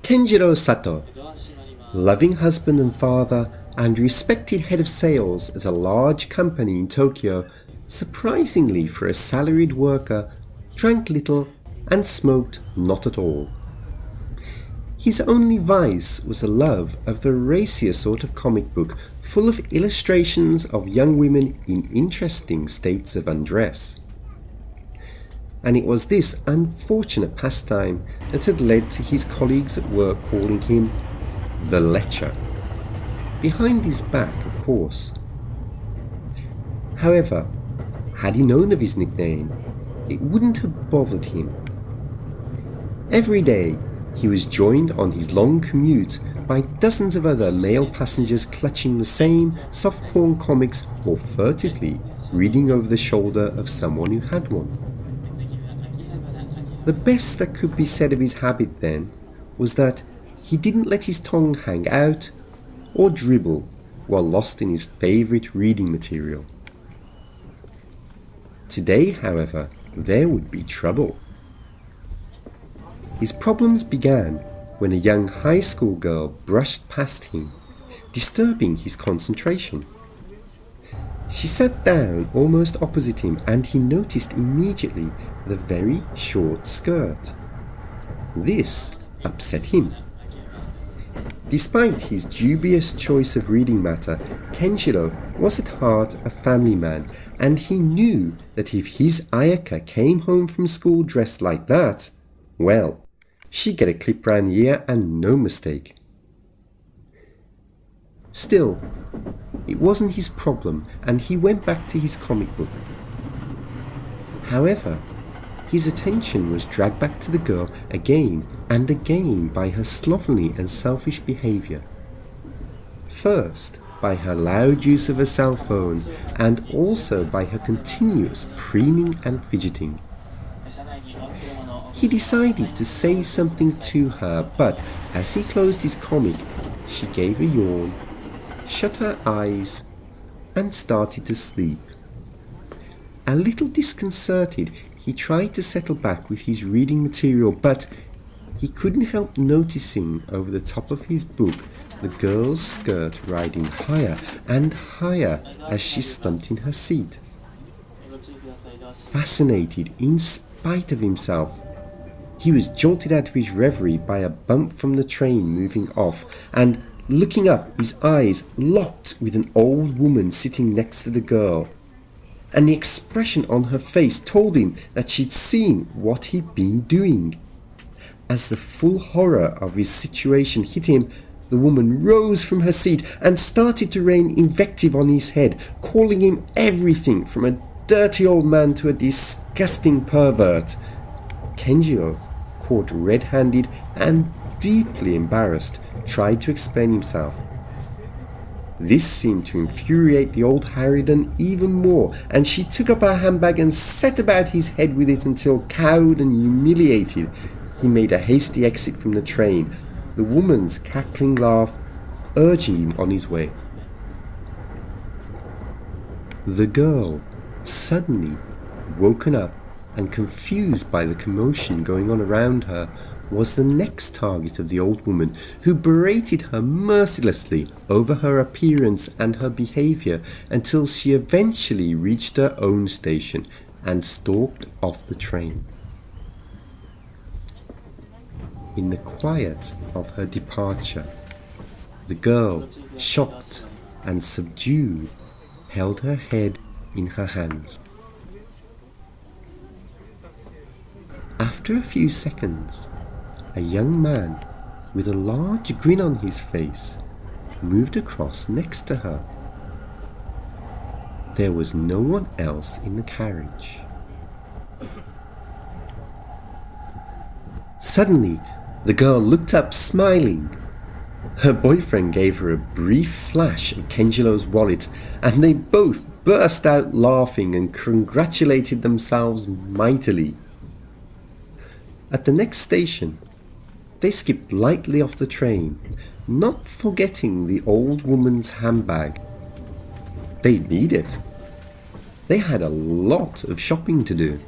Kenjiro Sato, loving husband and father and respected head of sales at a large company in Tokyo, surprisingly for a salaried worker, drank little and smoked not at all. His only vice was a love of the racier sort of comic book, full of illustrations of young women in interesting states of undress. And it was this unfortunate pastime that had led to his colleagues at work calling him the Lecher. Behind his back, of course. However, had he known of his nickname, it wouldn't have bothered him. Every day, he was joined on his long commute by dozens of other male passengers clutching the same soft porn comics or furtively reading over the shoulder of someone who had one. The best that could be said of his habit then was that he didn't let his tongue hang out or dribble while lost in his favourite reading material. Today, however, there would be trouble. His problems began when a young high school girl brushed past him, disturbing his concentration. She sat down almost opposite him and he noticed immediately the very short skirt. This upset him. Despite his dubious choice of reading matter, Kenjiro was at heart a family man, and he knew that if his Ayaka came home from school dressed like that, well, she'd get a clip round the ear and no mistake. Still, it wasn't his problem, and he went back to his comic book. However, his attention was dragged back to the girl again and again by her slovenly and selfish behaviour. First, by her loud use of a cell phone, and also by her continuous preening and fidgeting. He decided to say something to her, but as he closed his comic, she gave a yawn, shut her eyes, and started to sleep. A little disconcerted, he tried to settle back with his reading material, but he couldn't help noticing over the top of his book the girl's skirt riding higher and higher as she slumped in her seat. Fascinated in spite of himself, he was jolted out of his reverie by a bump from the train moving off, and looking up, his eyes locked with an old woman sitting next to the girl. And the expression on her face told him that she'd seen what he'd been doing. As the full horror of his situation hit him, the woman rose from her seat and started to rain invective on his head, calling him everything from a dirty old man to a disgusting pervert. Kenjiro, caught red-handed and deeply embarrassed, tried to explain himself. This seemed to infuriate the old harridan even more, and she took up her handbag and set about his head with it until, cowed and humiliated, he made a hasty exit from the train, the woman's cackling laugh urging him on his way. The girl, suddenly woken up and confused by the commotion going on around her, was the next target of the old woman, who berated her mercilessly over her appearance and her behaviour until she eventually reached her own station and stalked off the train. In the quiet of her departure, the girl, shocked and subdued, held her head in her hands. After a few seconds, a young man with a large grin on his face moved across next to her. There was no one else in the carriage. Suddenly, the girl looked up smiling. Her boyfriend gave her a brief flash of Kenjiro's wallet, and they both burst out laughing and congratulated themselves mightily. At the next station, they skipped lightly off the train, not forgetting the old woman's handbag. They'd need it. They had a lot of shopping to do.